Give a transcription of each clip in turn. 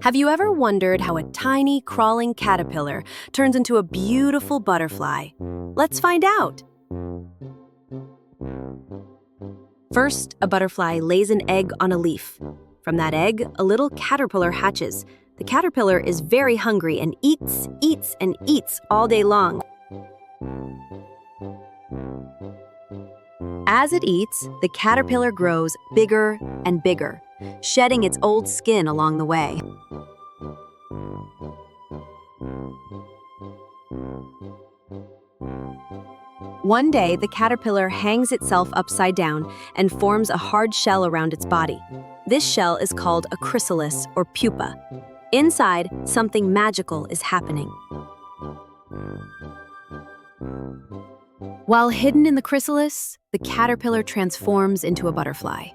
Have you ever wondered how a tiny crawling caterpillar turns into a beautiful butterfly? Let's find out. First, a butterfly lays an egg on a leaf. From that egg, a little caterpillar hatches. The caterpillar is very hungry and eats, and eats all day long. As it eats, the caterpillar grows bigger and bigger, shedding its old skin along the way. One day, the caterpillar hangs itself upside down and forms a hard shell around its body. This shell is called a chrysalis or pupa. Inside, something magical is happening. While hidden in the chrysalis, the caterpillar transforms into a butterfly.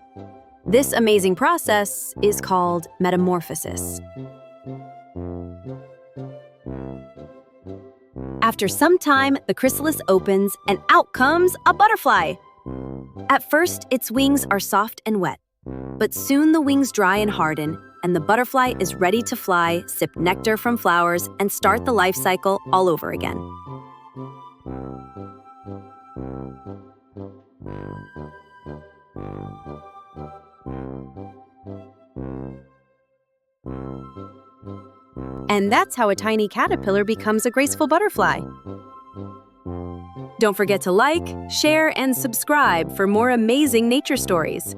This amazing process is called metamorphosis. After some time, the chrysalis opens and out comes a butterfly. At first, its wings are soft and wet, but soon the wings dry and harden, and the butterfly is ready to fly, sip nectar from flowers, and start the life cycle all over again. And that's how a tiny caterpillar becomes a graceful butterfly. Don't forget to like, share, and subscribe for more amazing nature stories.